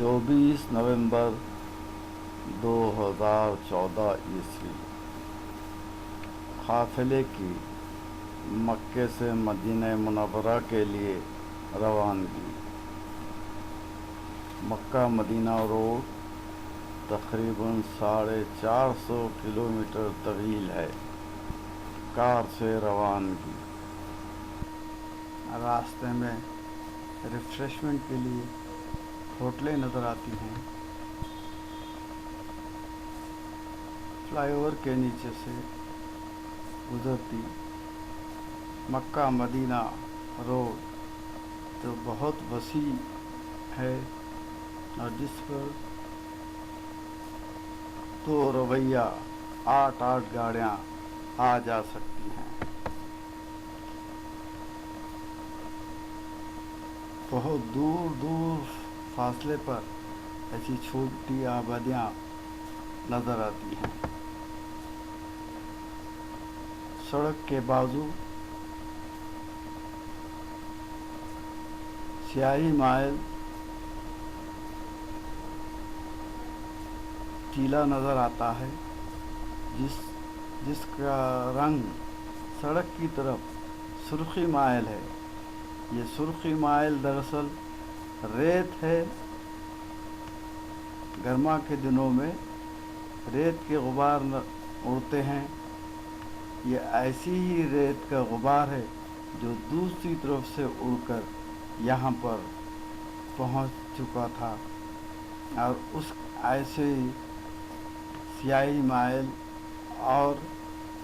24 नवंबर 2014 ईस्वी काफ़िले की मक्के से मदीना मुनव्वरा के लिए रवानगी। मक्का मदीना रोड तकरीबन 450 किलोमीटर तवील है। कार से रवानगी। रास्ते में रिफ्रेशमेंट के लिए होटलें नज़र आती हैं। फ्लाईओवर के नीचे से गुजरती मक्का मदीना रोड जो बहुत वसी है और जिस पर 2 रवैया 8 गाड़ियाँ आ जा सकती हैं। बहुत दूर दूर फासले पर ऐसी छोटी आबादियाँ नज़र आती हैं। सड़क के बाजू स्याही माइल टीला नज़र आता है जिसका रंग सड़क की तरफ सुर्खी माइल है। ये सुर्खी माइल दरअसल रेत है। गर्मा के दिनों में रेत के गुबार उड़ते हैं। ये ऐसी ही रेत का गुबार है जो दूसरी तरफ से उड़कर यहाँ पर पहुँच चुका था और उस ऐसे ही स्याही माइल और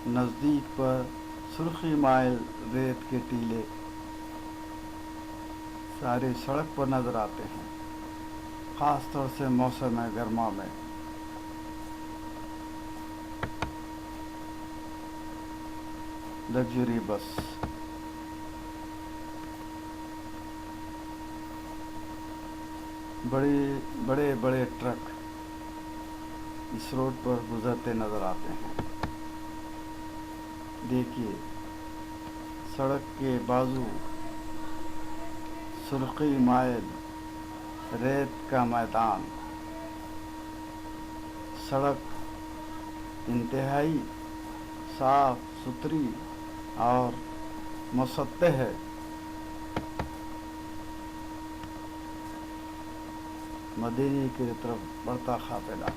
नज़दीक पर सुर्खी माइल रेत के टीले सारे सड़क पर नज़र आते हैं, ख़ास तौर से मौसम गर्मा में। लग्जरी बस बड़े बड़े ट्रक इस रोड पर गुजरते नज़र आते हैं। देखिए, सड़क के बाजू सुर्खी माइल रेत का मैदान। सड़क इंतहाई साफ सुथरी और मुसत्तह है। मदीने की तरफ बढ़ता काफिला।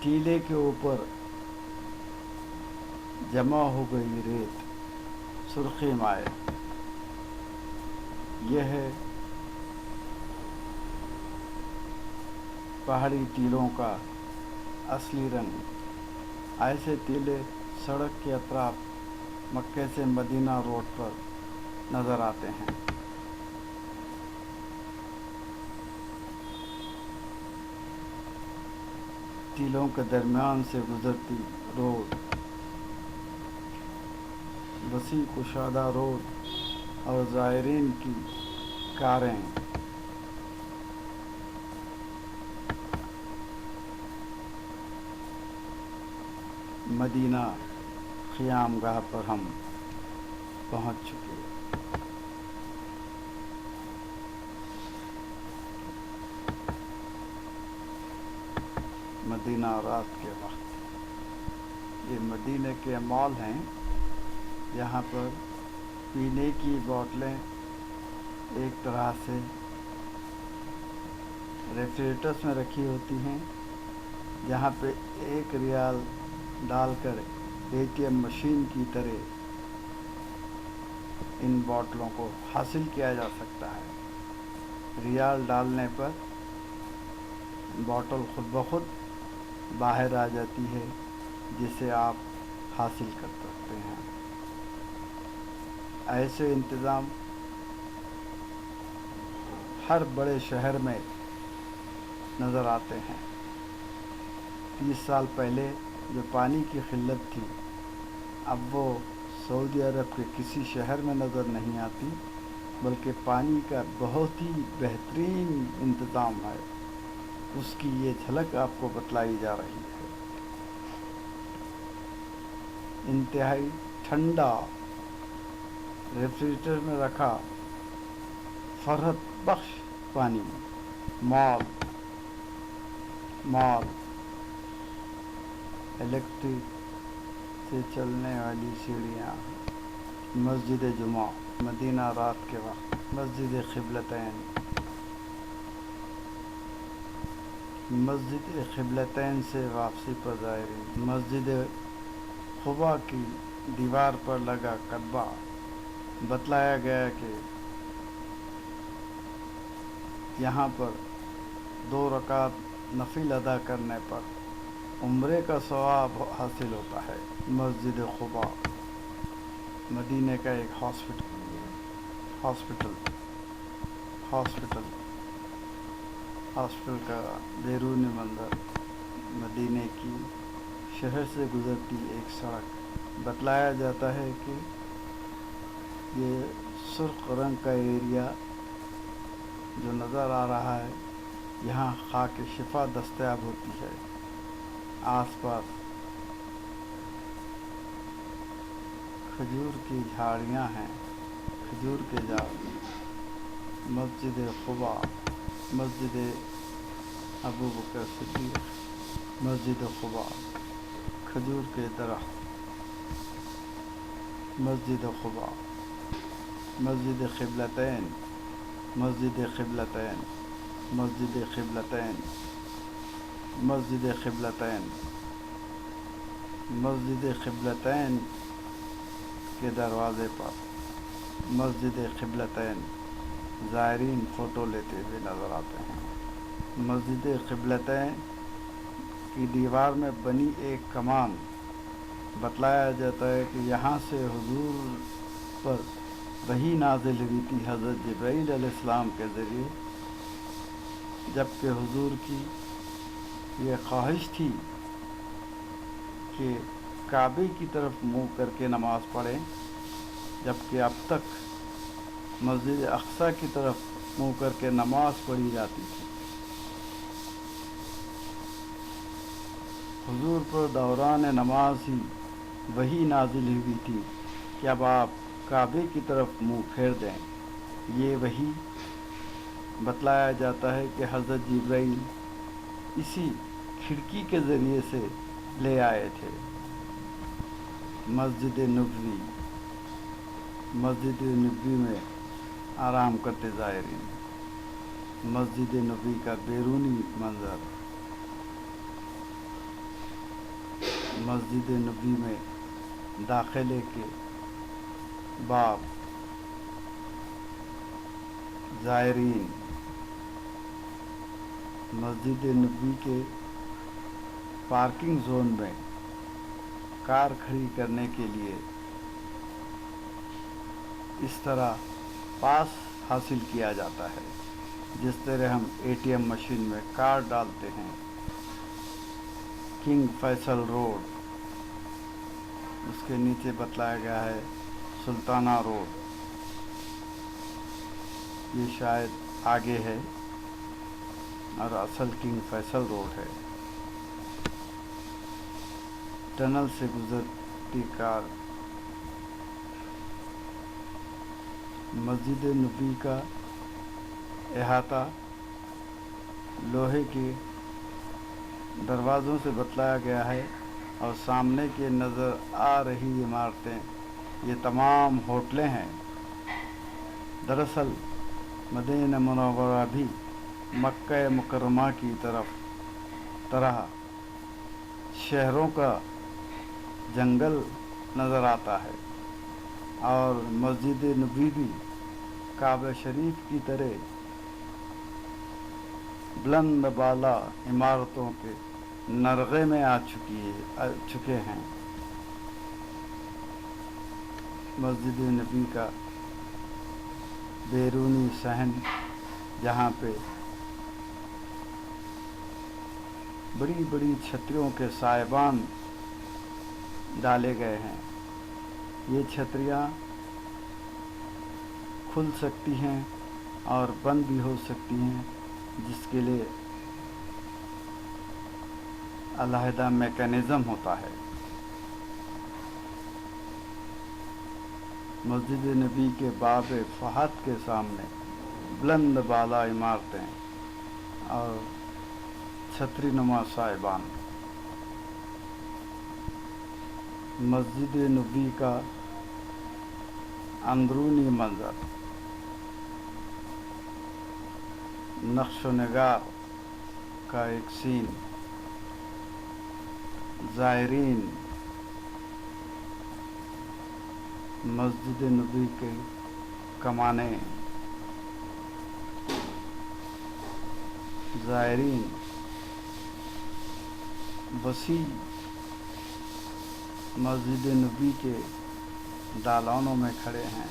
टीले के ऊपर जमा हो गई रेत सुर्खी माइल। यह है पहाड़ी टीलों का असली रंग। ऐसे टीले सड़क के अतराफ मक्के से मदीना रोड पर नज़र आते हैं। टीलों के दरमियान से गुजरती रोड वसी कुशादा रोड और ज़ायरीन की कारें मदीना क़ियामगाह पर हम पहुंच चुके। मदीना रात के वक्त ये मदीने के मॉल हैं। यहाँ पर पीने की बोतलें एक तरह से रेफ्रिजरेटर्स में रखी होती हैं, जहाँ पे 1 रियाल डालकर ATM मशीन की तरह इन बोतलों को हासिल किया जा सकता है। रियाल डालने पर बोतल खुद ब खुद बाहर आ जाती है, जिसे आप हासिल कर सकते हैं। ऐसे इंतज़ाम हर बड़े शहर में नज़र आते हैं। 30 साल पहले जो पानी की किल्लत थी, अब वो सऊदी अरब के किसी शहर में नज़र नहीं आती, बल्कि पानी का बहुत ही बेहतरीन इंतज़ाम है। उसकी ये झलक आपको बतलाई जा रही है। इंतहाई ठंडा रेफ्रिजरेटर में रखा फरहत बख्श पानी, मॉल, इलेक्ट्रिक से चलने वाली सीढ़ियाँ, मस्जिद जुमा, मदीना रात के वक्त, मस्जिद क़िबलतैन से वापसी पर ज़ायरीन, मस्जिद खुबा की दीवार पर लगा कतबा। बतलाया गया कि यहाँ पर 2 रकात नफिल अदा करने पर उम्रे का सवाब हासिल होता है। मस्जिद खुबा मदीने का एक हॉस्पिटल का बैरूनी मंजर, मदीने की शहर से गुजरती एक सड़क। बतलाया जाता है कि ये सुर्ख रंग का एरिया जो नज़र आ रहा है, यहाँ खाक शिफा दस्तयाब होती है। आसपास खजूर की झाड़ियाँ हैं, खजूर के झाड़। मस्जिद खुबा, मस्जिद अबू बकर सिद्दीक़, मस्जिद खुबा, खजूर के दरख्त, मस्जिद खुबा, मस्जिद क़िबलतैन, मस्जिद क़िबलतैन, मस्जिद क़िबलतैन, मस्जिद क़िबलतैन, मस्जिद क़िबलतैन के दरवाज़े पर मस्जिद क़िबलतैन ज़ायरीन फ़ोटो लेते हुए नज़र आते हैं। मस्जिद क़िबलतैन की दीवार में बनी एक कमान। बतलाया जाता है कि यहाँ से हुजूर पर वही नाज़िल हुई थी हज़रत जिब्राईल अलैहिस्सलाम के ज़रिए, जबकि हुजूर की ये ख्वाहिश थी कि काबे की तरफ मुँह करके नमाज़ पढ़ें, जबकि अब तक मस्जिद अक़सा की तरफ मुँह करके नमाज़ पढ़ी जाती थी। हुजूर पर दौरान नमाज ही वही नाजिल हुई थी कि अब आप काबे की तरफ मुँह फेर दें। ये वही बतलाया जाता है कि हज़रत जिब्राईल इसी खिड़की के ज़रिए से ले आए थे। मस्जिद नबवी में आराम करते ज़ायरीन, मस्जिद नबवी का बैरूनी मंज़र, मस्जिद नबवी में दाखिले के बाब, ज़ायरीन मस्जिद नबवी के पार्किंग जोन में कार खड़ी करने के लिए इस तरह पास हासिल किया जाता है जिस तरह हम ATM मशीन में कार्ड डालते हैं। किंग फैसल रोड, उसके नीचे बतलाया गया है सुल्ताना रोड, ये शायद आगे है और असल किंग फैसल रोड है। टनल से गुजरती कार। मस्जिद नबवी का अहाता लोहे के दरवाज़ों से बतलाया गया है और सामने के नज़र आ रही इमारतें ये तमाम होटलें हैं। दरअसल मदीना मुनव्वरा भी मक्का मुकर्रमा की तरह शहरों का जंगल नज़र आता है और मस्जिद नबवी भी काबा शरीफ की तरह बुलंद बाला इमारतों के नरगे में आ चुके हैं। मस्जिद नबवी का बैरूनी सहन, जहाँ पे बड़ी बड़ी छतरियों के सायबान डाले गए हैं। ये छतरियाँ खुल सकती हैं और बंद भी हो सकती हैं, जिसके लिए अलहदा मैकेनिज़्म होता है। मस्जिद नबी के बाब फहद के सामने बुलंद बाला इमारतें और छतरी नुमा साहिबान। मस्जिद नबी का अंदरूनी मंजर, नक्श नगार का एक सीन, ज़ायरीन मस्जिद नबी के कमाने, ज़ायरीन वसी मस्जिद नबी के दालानों में खड़े हैं।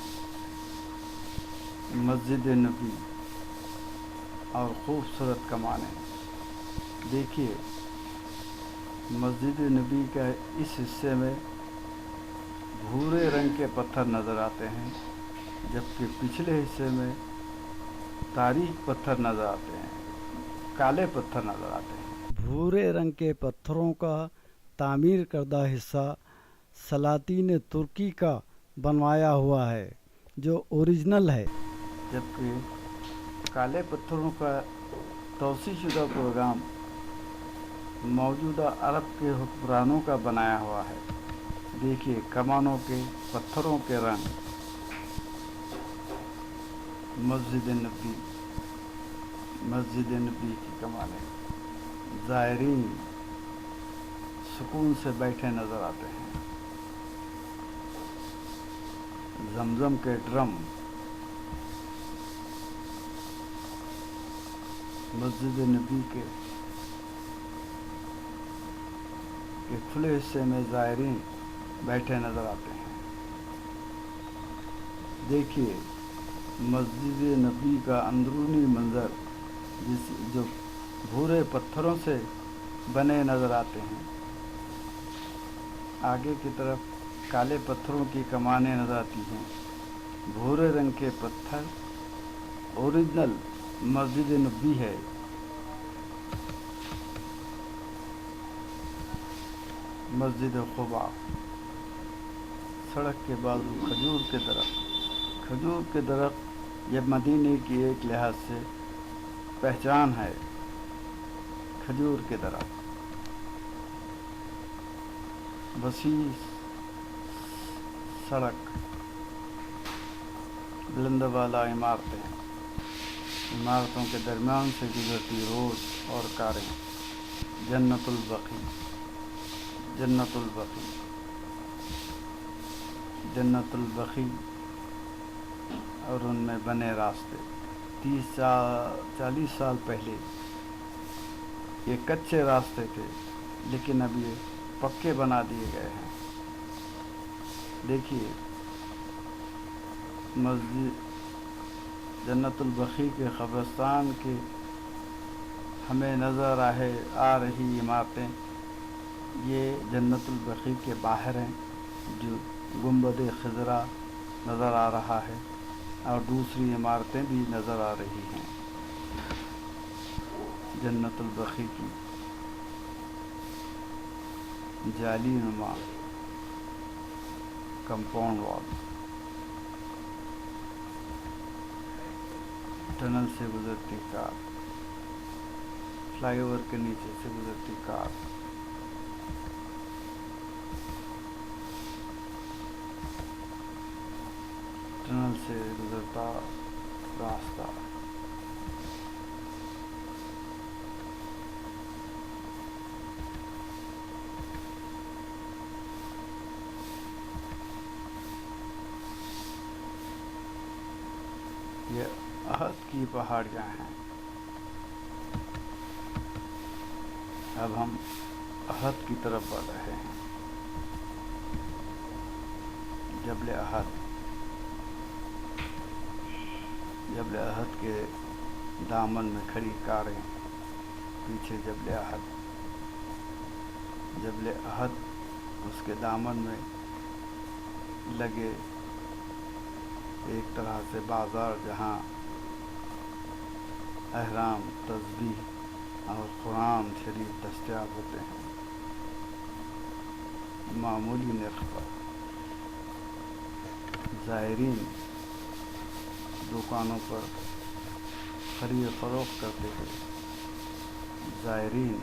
मस्जिद नबी और खूबसूरत कमाने। देखिए, मस्जिद नबी का इस हिस्से में भूरे रंग के पत्थर नज़र आते हैं, जबकि पिछले हिस्से में तारीक पत्थर नज़र आते हैं, काले पत्थर नज़र आते हैं। भूरे रंग के पत्थरों का तामीर करदा हिस्सा सलातीन तुर्की का बनवाया हुआ है, जो ओरिजिनल है, जबकि काले पत्थरों का तौसी शुदा प्रोग्राम मौजूदा अरब के हुक्मरानों का बनाया हुआ है। देखिए कमानों के पत्थरों के रंग। मस्जिद नबी की कमाने, ज़ायरीन सुकून से बैठे नज़र आते हैं। जमजम के ड्रम, मस्जिद नबी के खुले हिस्से में ज़ायरीन बैठे नज़र आते हैं। देखिए मस्जिद नबी का अंदरूनी मंजर, जो भूरे पत्थरों से बने नज़र आते हैं। आगे की तरफ काले पत्थरों की कमानें नज़र आती हैं। भूरे रंग के पत्थर ओरिजिनल मस्जिद नबी है। मस्जिद खुबा, सड़क के बाजू खजूर के दरख्त यह मदीने की एक लिहाज से पहचान है। खजूर के दरख्त, वसी सड़क, बुलंद वाला इमारतों के दरमियान से गुजरती रोड और कारें। जन्नतुल बकी और उनमें बने रास्ते। 30-40 साल पहले ये कच्चे रास्ते थे, लेकिन अब ये पक्के बना दिए गए हैं। देखिए मस्जिद जन्नतुल बकी के कब्रिस्तान के हमें नज़र आ रही इमारतें, ये जन्नतुल बकी के बाहर हैं, जो गुंबद खज़रा नज़र आ रहा है और दूसरी इमारतें भी नज़र आ रही हैं। जन्नतुल बकी की जाली नुमा कंपाउंड वॉल, टनल से गुजरती कार, फ्लाईओवर के नीचे से गुजरती कार, टनल से गुजरता रास्ता। ये अहद की पहाड़ियाँ हैं। अब हम अहद की तरफ बढ़ रहे हैं। जबल अहद के दामन में खड़ी कारें, पीछे जबल अहद उसके दामन में लगे एक तरह से बाज़ार, जहाँ अहराम, तस्बीह और कुरान शरीफ दस्तयाब होते हैं मामूली नर्ख पर। ज़ायरीन दुकानों पर خرید فروخت کرتے تھے، زائرین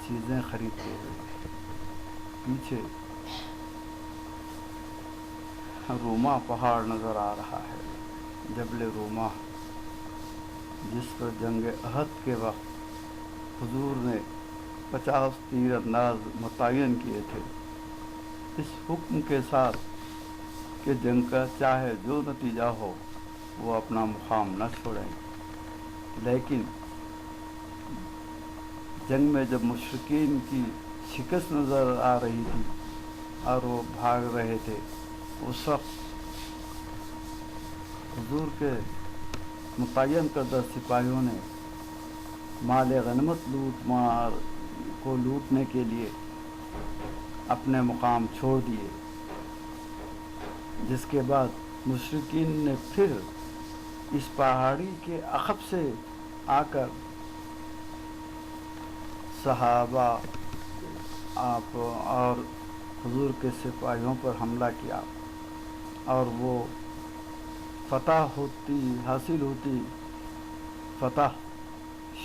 چیزیں خریدتے ہوئے۔ پیچھے روما پہاڑ نظر آ رہا ہے، جبل روما، جس پر جنگ احد کے وقت حضور نے 50 تیر انداز متعین کیے تھے، اس حکم کے ساتھ کہ جنگ کا چاہے جو نتیجہ ہو وہ اپنا مقام نہ چھوڑیں۔ لیکن جنگ میں جب مشرکین کی شکست نظر آ رہی تھی اور وہ بھاگ رہے تھے، اس وقت حضور کے متعین کردہ سپاہیوں نے مال غنیمت لوٹنے کے لیے اپنے مقام چھوڑ دیے، جس کے بعد مشرکین نے پھر اس پہاڑی کے عقب سے آ کر صحابہ آپ اور حضور کے سپاہیوں پر حملہ کیا، اور وہ فتح حاصل ہوتی فتح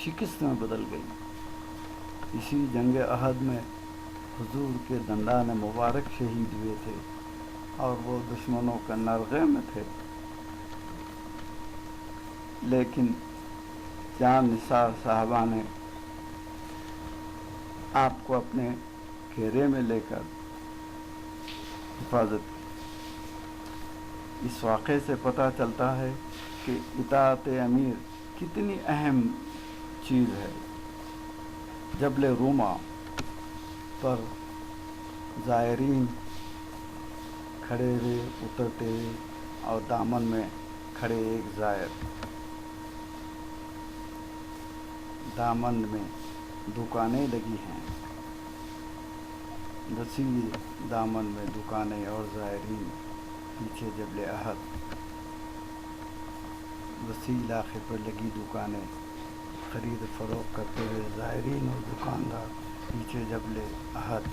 شکست میں بدل گئی۔ اسی جنگ احد میں حضور کے دندان مبارک شہید ہوئے تھے اور وہ دشمنوں کے نرغے میں تھے، لیکن جان نثار صحابہ نے آپ کو اپنے گھیرے میں لے کر حفاظت کی۔ اس واقعے سے پتہ چلتا ہے کہ اطاعت امیر کتنی اہم چیز ہے۔ جبل روما پر زائرین کھڑے ہوئے، اترتے ہوئے، اور دامن میں کھڑے ایک زائر، دامن میں دکانیں لگی ہیں، وسیع دامن میں دکانیں، اور زائرین پیچھے جبل احد، وسیع علاقے پر لگی دکانیں، خرید فروخت کرتے ہوئے زائرین اور دکاندار پیچھے جبل احد،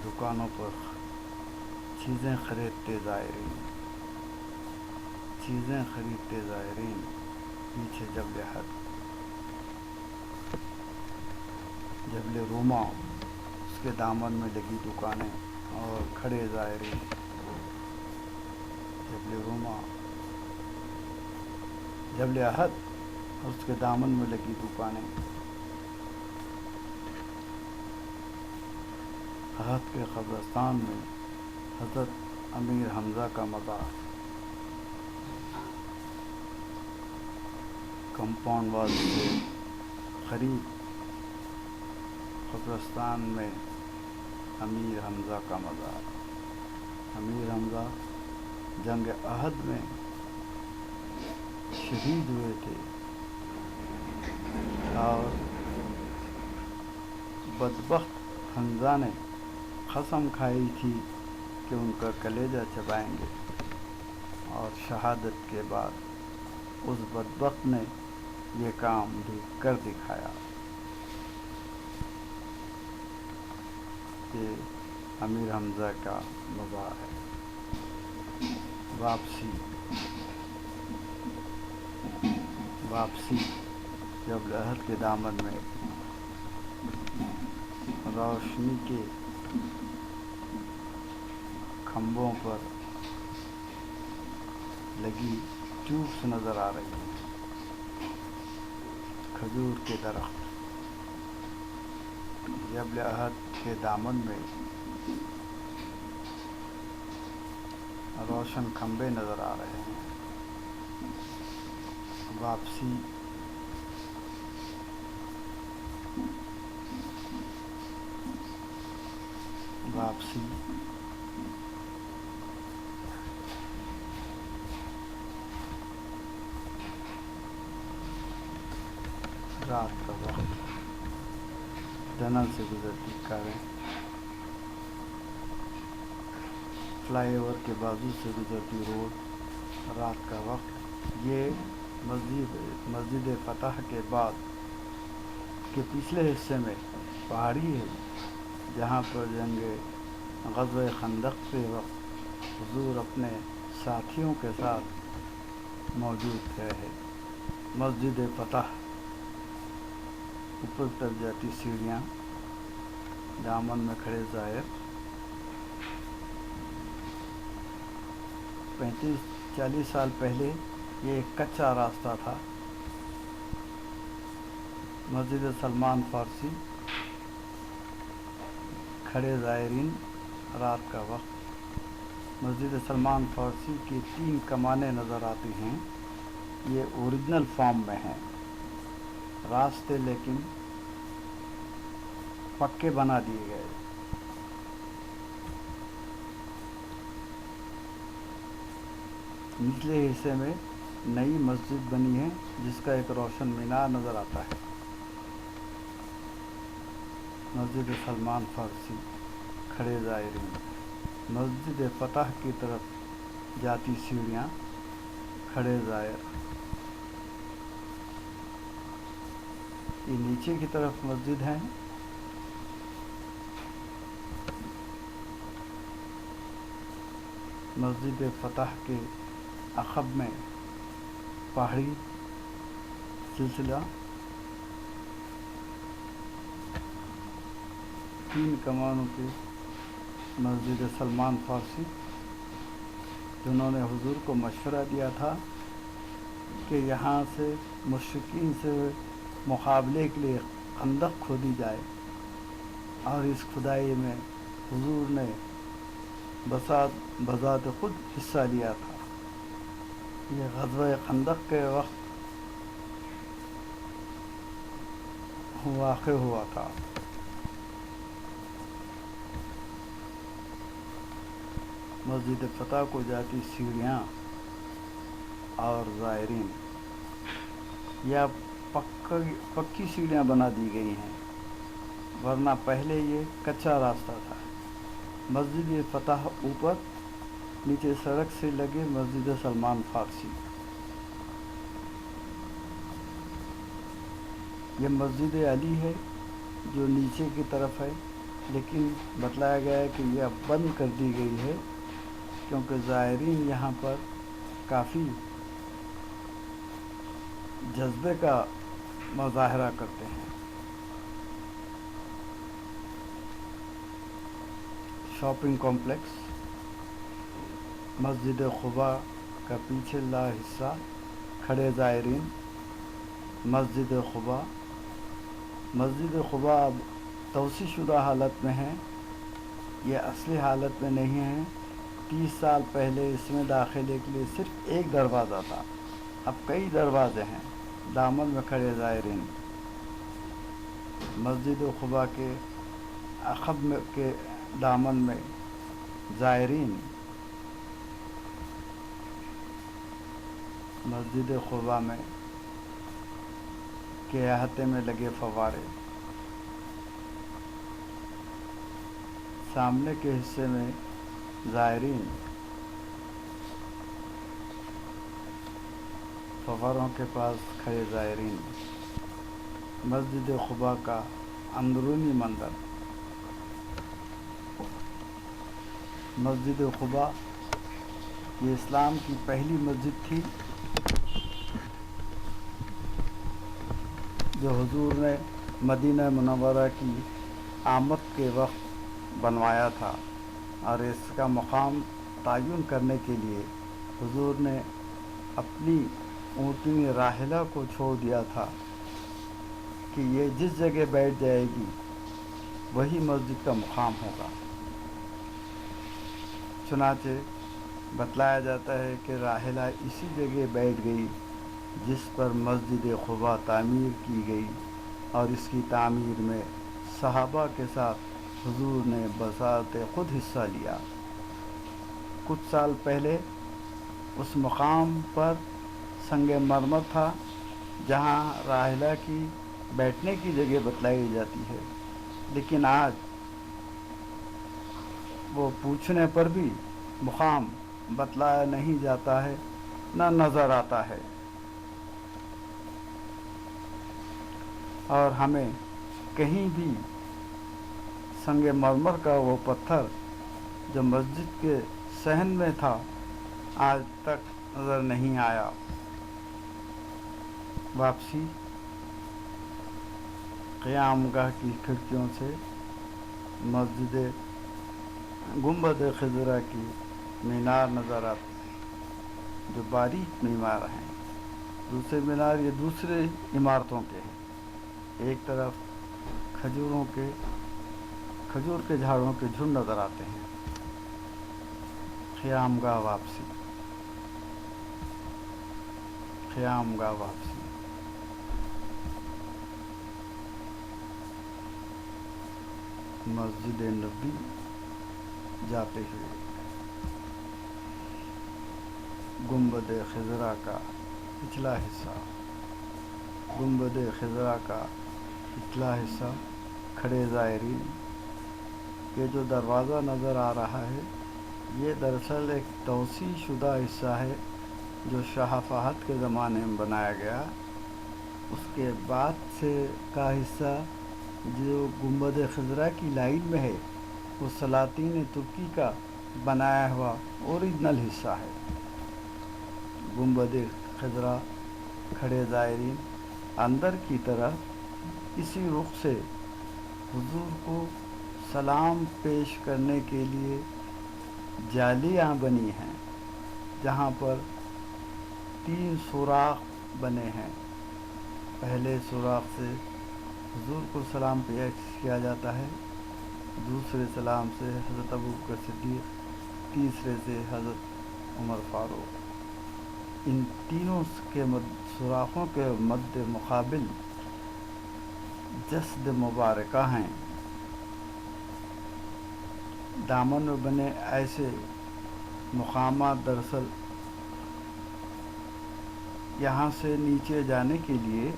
دکانوں پر چیزیں خریدتے زائرین پیچھے جبل احد، جبل روما اس کے دامن میں لگی دکانیں اور کھڑے زائرین۔ جبل روما، جبل احد اور اس کے دامن میں لگی دکانیں۔ احد کے قبرستان میں حضرت امیر حمزہ کا مزار، کمپاؤنڈ وال سے قریب قبرستان میں امیر حمزہ کا مزار۔ امیر حمزہ جنگ احد میں شہید ہوئے تھے اور بدبخت حمزہ نے قسم کھائی تھی کہ ان کا کلیجہ چبائیں گے، اور شہادت کے بعد اس بدبخت نے یہ کام بھی کر دکھایا۔ یہ امیر حمزہ کا مزار ہے۔ واپسی جبل احد کے دامن میں روشنی کے کھمبوں پر لگی ٹیوبس نظر آ رہی ہیں، کھجور کے درخت۔ جبل احد کے دامن میں روشن کھمبے نظر آ رہے ہیں۔ واپسی رات کا وقت، ٹنل سے گزرتی کاریں، فلائی اوور کے بازو سے گزرتی روڈ، رات کا وقت۔ یہ مسجد فتح کے بعد کے پچھلے حصے میں پہاڑی ہے، جہاں پر غزوہ خندق کے وقت حضور اپنے ساتھیوں کے ساتھ موجود ہے مسجد فتح، اوپر تر جاتی سیڑھیاں، دامن میں کھڑے زائر۔ 35-40 سال پہلے یہ ایک کچا راستہ تھا۔ مسجد سلمان فارسی، کھڑے زائرین رات کا وقت۔ مسجد سلمان فارسی کی 3 کمانیں نظر آتی ہیں، یہ اوریجنل فارم میں ہیں، راستے لیکن پکے بنا دیے گئے۔ نچلے حصے میں نئی مسجد بنی ہے جس کا ایک روشن مینار نظر آتا ہے۔ مسجد سلمان فارسی، کھڑے زائرین، مسجد فتح کی طرف جاتی سیڑھیاں، کھڑے زائر۔ یہ نیچے کی طرف مسجد ہے۔ مسجد فتح کے عقب میں پہاڑی سلسلہ، 3 کمانوں کی مسجد سلمان فارسی، جنہوں نے حضور کو مشورہ دیا تھا کہ یہاں سے مشرکین سے مقابلے کے لیے خندق کھودی جائے، اور اس کھدائی میں حضور نے بذات خود حصہ لیا تھا۔ یہ غزوہ خندق کے وقت واقع ہوا تھا۔ مسجد فتح کو جاتی سیڑھیاں اور زائرین، یا پکی سیڑھیاں بنا دی گئی ہیں، ورنہ پہلے یہ کچا راستہ تھا۔ مسجد فتح اوپر، نیچے سڑک سے لگے مسجد سلمان فارسی۔ یہ مسجد علی ہے جو نیچے کی طرف ہے، لیکن بتلایا گیا ہے کہ یہ اب بند کر دی گئی ہے کیونکہ زائرین یہاں پر کافی جذبے کا مظاہرہ کرتے ہیں۔ شاپنگ کمپلیکس، مسجد قباء کا پچھلا حصہ، کھڑے زائرین، مسجد قباء۔ مسجد قباء اب توسیع شدہ حالت میں ہے، یہ اصلی حالت میں نہیں ہے۔ 30 سال پہلے اس میں داخلے کے لیے صرف ایک دروازہ تھا، اب کئی دروازے ہیں۔ دامن میں کھڑے زائرین، مسجد قباء کے عقب کے دامن میں زائرین، مسجد قباء میں کے احاطے میں لگے فوارے، سامنے کے حصے میں زائرین، فواروں کے پاس کھڑے زائرین۔ مسجد قباء کا اندرونی منظر۔ مسجد قباء یہ اسلام کی پہلی مسجد تھی جو حضور نے مدینہ منورہ کی آمد کے وقت بنوایا تھا، اور اس کا مقام تعین کرنے کے لیے حضور نے اپنی اونٹنی راحلہ کو چھوڑ دیا تھا کہ یہ جس جگہ بیٹھ جائے گی وہی مسجد کا مقام ہوگا۔ چنانچہ بتلایا جاتا ہے کہ راحلہ اسی جگہ بیٹھ گئی جس پر مسجد قباء تعمیر کی گئی، اور اس کی تعمیر میں صحابہ کے ساتھ حضور نے بذات خود حصہ لیا۔ کچھ سال پہلے اس مقام پر سنگ مرمر تھا جہاں راحلہ کی بیٹھنے کی جگہ بتلائی جاتی ہے، لیکن آج وہ پوچھنے پر بھی مقام بتلایا نہیں جاتا ہے، نہ نظر آتا ہے، اور ہمیں کہیں بھی سنگ مرمر کا وہ پتھر جو مسجد کے صحن میں تھا آج تک نظر نہیں آیا۔ واپسی قیام گاہ کی کھڑکیوں سے مسجد گنبد خضرا کی مینار نظر آتے ہیں جو باریک مینار ہیں۔ دوسرے مینار یہ دوسرے عمارتوں کے ہیں۔ ایک طرف کھجور کے جھاڑوں کے جھنڈ نظر آتے ہیں۔ قیام گاہ واپسی مسجد نبی جاتے ہوئے گنبد خضرا کا پچھلا حصہ کھڑے زائرین۔ یہ جو دروازہ نظر آ رہا ہے یہ دراصل ایک توسیع شدہ حصہ ہے جو شاہ فہد کے زمانے میں بنایا گیا۔ اس کے بعد سے کا حصہ جو گنبد خضرا کی لائن میں ہے وہ سلاطین ترکی کا بنایا ہوا اوریجنل حصہ ہے۔ گنبد خضرا کھڑے زائرین اندر کی طرف اسی رخ سے حضور کو سلام پیش کرنے کے لیے جالیاں بنی ہیں جہاں پر 3 سوراخ بنے ہیں۔ پہلے سوراخ سے حضور کو سلام پیش کیا جاتا ہے، دوسرے سلام سے حضرت ابوبکر صدیق، تیسرے سے حضرت عمر فاروق۔ ان تینوں کے سوراخوں کے مد مقابل جسد مبارکہ ہیں۔ دامن میں بنے ایسے مقامات دراصل یہاں سے نیچے جانے کے لیے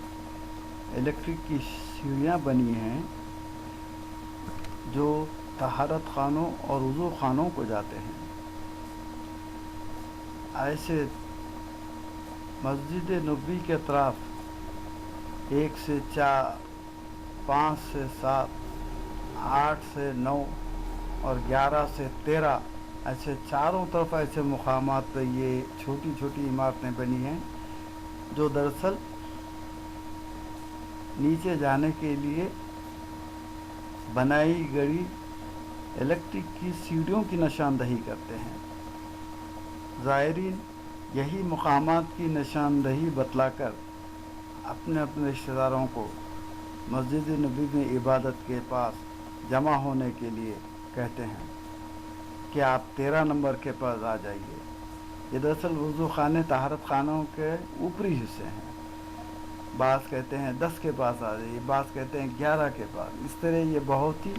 الیکٹرک کی سیڑھیاں بنی ہیں جو طہارت خانوں اور وضو خانوں کو جاتے ہیں۔ ایسے مسجد نبوی کے اطراف 1 سے 4، 5 سے 7، 8 سے 9 اور 11 سے 13 ایسے چاروں طرف ایسے مقامات پہ یہ چھوٹی چھوٹی عمارتیں بنی ہیں جو دراصل نیچے جانے کے لیے بنائی گئی الیکٹرک کی سیڑھیوں کی نشاندہی کرتے ہیں۔ زائرین یہی مقامات کی نشاندہی بتلا کر اپنے رشتہ داروں کو مسجد نبوی میں عبادت کے پاس جمع ہونے کے لیے کہتے ہیں کہ آپ 13 نمبر کے پاس آ جائیے۔ یہ دراصل وضو خانے طہارت خانوں کے اوپری حصے ہیں۔ بعض کہتے ہیں 10 کے پاس آ جائیے، بعض کہتے ہیں 11 کے پاس۔ اس طرح یہ بہت ہی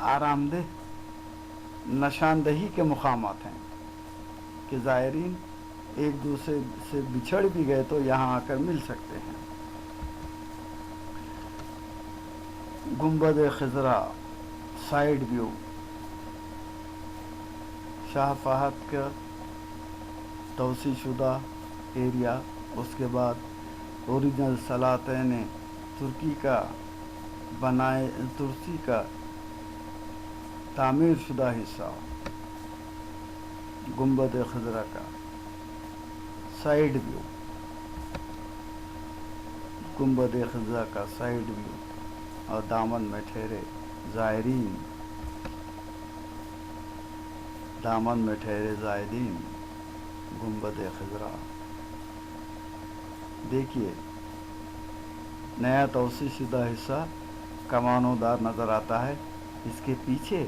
آرام دہ نشاندہی کے مقامات ہیں کہ زائرین ایک دوسرے سے بچھڑ بھی گئے تو یہاں آ کر مل سکتے ہیں۔ گنبد خضرا سائیڈ ویو شاہ فہد کا توسیع شدہ ایریا، اس کے بعد اوریجنل سلاطین ترکی کا تعمیر شدہ حصہ گنبد خضرا کا سائیڈ ویو، گنبد خضرا کا سائیڈ ویو اور دامن میں ٹھہرے زائرین گنبد خضرا۔ دیکھیے نیا توسیع شدہ حصہ کمانوں دار نظر آتا ہے۔ اس کے پیچھے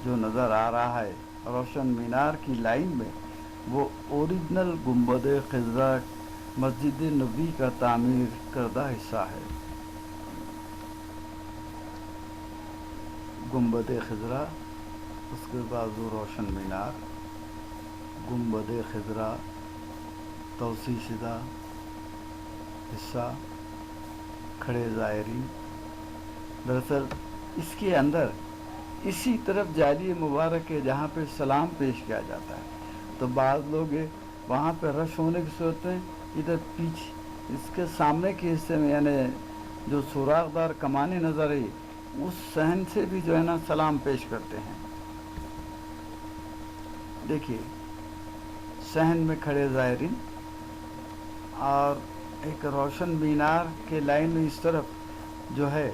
جو نظر آ رہا ہے روشن مینار کی لائن میں وہ اوریجنل گنبد خضرا مسجد نبوی کا تعمیر کردہ حصہ ہے۔ گنبد خضرا، اس کے بازو روشن مینار، گنبد خضرا توسیع شدہ حصہ کھڑے زائرین۔ دراصل اس کے اندر اسی طرف جالی مبارک ہے جہاں پہ سلام پیش کیا جاتا ہے، تو بعض لوگ وہاں پہ رش ہونے کی صورت میں ادھر پیچھے اس کے سامنے کے حصے میں یعنی جو سوراخ دار کمانیں نظر آئی اس صحن سے بھی جو ہے نا سلام پیش کرتے ہیں۔ دیکھیے सहन में खड़े ज़ायरीन, और एक रोशन मीनार के लाइन में इस तरफ जो है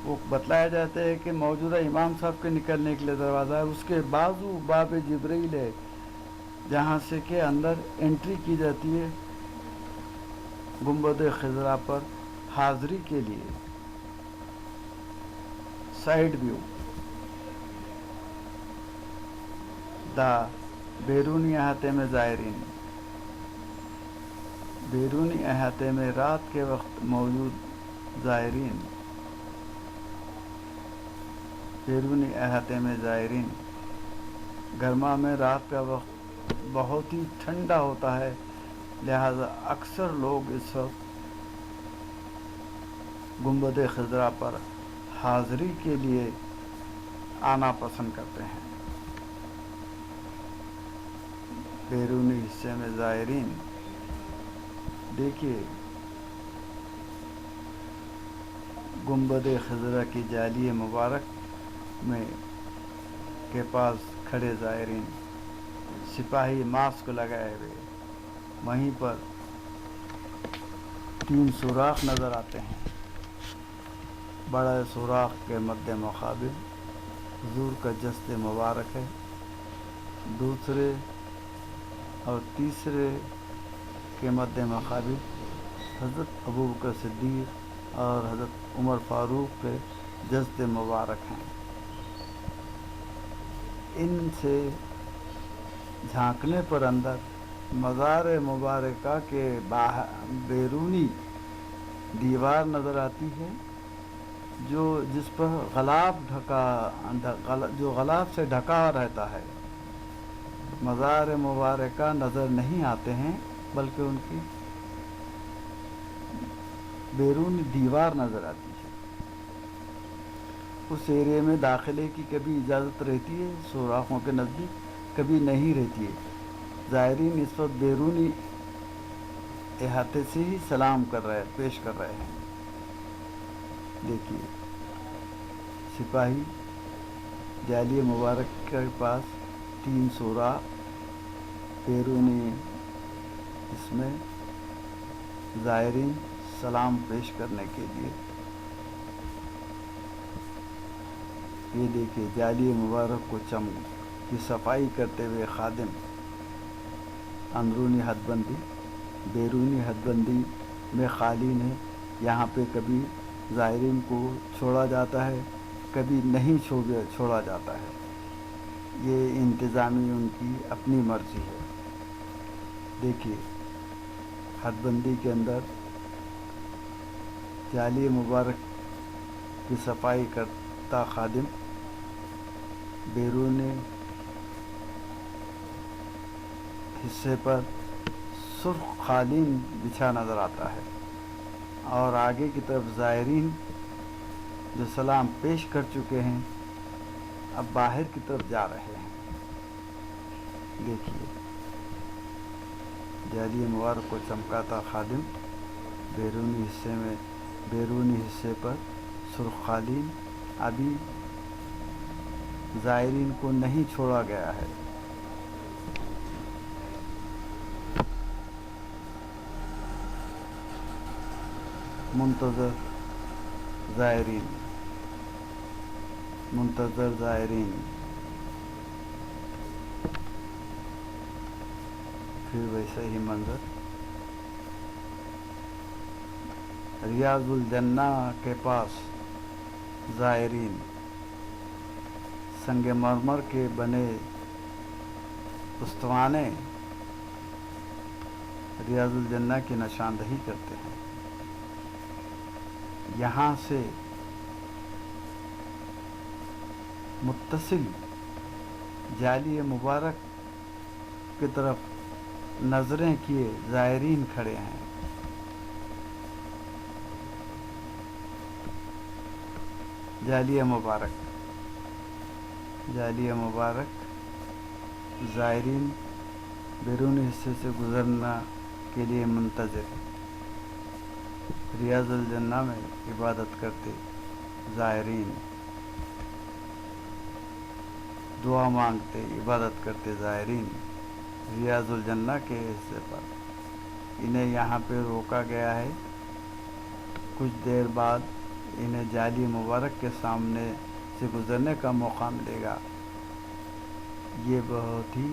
वो बतलाया जाता है कि मौजूदा इमाम साहब के निकलने के लिए दरवाज़ा है, उसके बाजू बाब जिब्रील है जहाँ से के अंदर एंट्री की जाती है गुंबद खिजरा पर हाज़री के लिए। साइड व्यू द बैरूनी अहाते में ज़ायरीन, बैरूनी अहाते में रात के वक्त मौजूद ज़ायरीन, बैरूनी अहाते में ज़ायरीन। गर्मा में रात का वक्त बहुत ही ठंडा होता है, लिहाजा अक्सर लोग इस वक्त गुंबद खिजरा पर हाज़री के लिए आना पसंद करते हैं। बैरूनी हिस्से में ज़ायरीन, देखिए गुंबद खिजरा की जाली मुबारक में के पास खड़े ज़ायरीन, सिपाही मास्क लगाए हुए, वहीं पर 3 सुराख नज़र आते हैं। बड़ा सुराख के मद्दे मुक़ाबिल हुज़ूर का जस्द मुबारक है, दूसरे और तीसरे के मद्दे मुक़ाबिल हज़रत अबू बकर सिद्दीक़ और हज़रत उमर फ़ारूक के जस्द मुबारक हैं। इनसे झांकने पर अंदर मज़ार मुबारका के बाहर बैरूनी दीवार नज़र आती है जो जिस पर जो गलाफ से ढका रहता है। मज़ार मुबारका नज़र नहीं आते हैं बल्कि उनकी बैरूनी दीवार नज़र आती है। उस एरिया में दाखिले की कभी इजाज़त रहती है सुराखों के नज़दीक, कभी नहीं रहती है। ज़ायरीन इस वक्त बैरूनी अहाते से ही सलाम कर रहे हैं, पेश कर रहे हैं। देखिए सिपाही जाली मुबारक के पास 3 सुराख, बैरूनी इसमें ज़ायरीन सलाम पेश करने के लिए। ये देखिए जाली मुबारक को चमक की सफाई करते हुए खादिम, अंदरूनी हदबंदी बैरूनी हदबंदी में कालीन है, यहाँ पे कभी ज़ायरीन को छोड़ा जाता है, कभी नहीं छोड़ा जाता है। ये इंतज़ामी उनकी अपनी मर्ज़ी है। देखिए हदबंदी के अंदर जाली मुबारक की सफाई करता खादिम बैरूनी हिस्से पर सुर्ख कालीन बिछा नज़र आता है और आगे की तरफ ज़ायरीन जो सलाम पेश कर चुके हैं अब बाहर की तरफ जा रहे हैं। देखिए जाली मुबारक को चमकाता खादिम बैरूनी हिस्से पर सुर्ख कालीन, अभी ज़ायरीन को नहीं छोड़ा गया है। मुंतज़र ज़ायरीन, फिर वैसे ही मंजर। रियाजुल जन्ना के पास ज़ायरीन, संगमरमर के बने उस्तवाने रियाजुल जन्ना की निशानदही करते हैं। यहाँ से मुत्तसिल जाली मुबारक की तरफ नज़रें किए ज़ायरीन खड़े हैं। जाली मुबारक ज़ायरीन बैरूनी हिस्से से गुज़रना के लिए मुंतज़िर, रियाजुल जन्ना में इबादत करते ज़ायरीन, दुआ मांगते इबादत करते ज़ायरीन ریاض الجنہ کے حصے پر انہیں یہاں پہ روکا گیا ہے۔ کچھ دیر بعد انہیں جالی مبارک کے سامنے سے گزرنے کا موقع ملے گا۔ یہ بہت ہی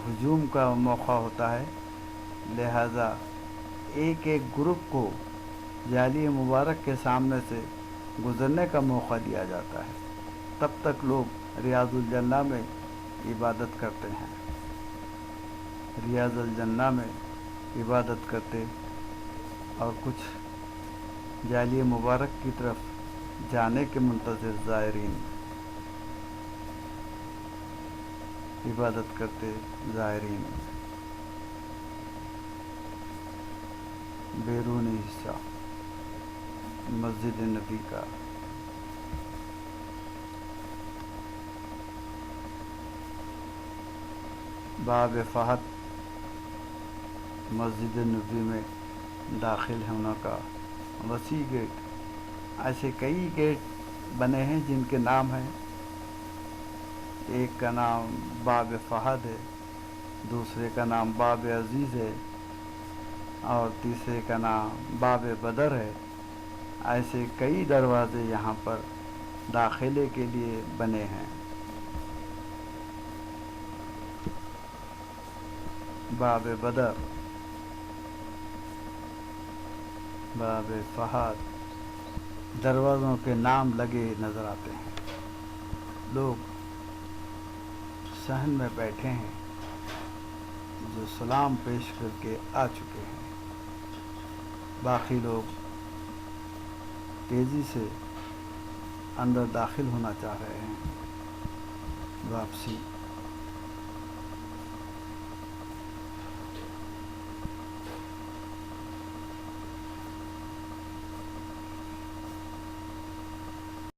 ہجوم کا موقع ہوتا ہے، لہذا ایک ایک گروپ کو جالی مبارک کے سامنے سے گزرنے کا موقع دیا جاتا ہے۔ تب تک لوگ ریاض الجنہ میں عبادت کرتے ہیں، ریاض الجنہ میں عبادت کرتے اور کچھ جالی مبارک کی طرف جانے کے منتظر زائرین عبادت کرتے زائرین بیرونی حصہ مسجد نبی کا باب فہد مسجد نبی میں داخل ہونے کا وسیع گیٹ۔ ایسے کئی گیٹ بنے ہیں جن کے نام ہیں، ایک کا نام باب فہد ہے، دوسرے کا نام باب عزیز ہے اور تیسرے کا نام باب بدر ہے۔ ایسے کئی دروازے یہاں پر داخلے کے لیے بنے ہیں۔ باب بدر، باب فہد، دروازوں کے نام لگے نظر آتے ہیں۔ لوگ صحن میں بیٹھے ہیں جو سلام پیش کر کے آ چکے ہیں، باقی لوگ تیزی سے اندر داخل ہونا چاہ رہے ہیں۔ واپسی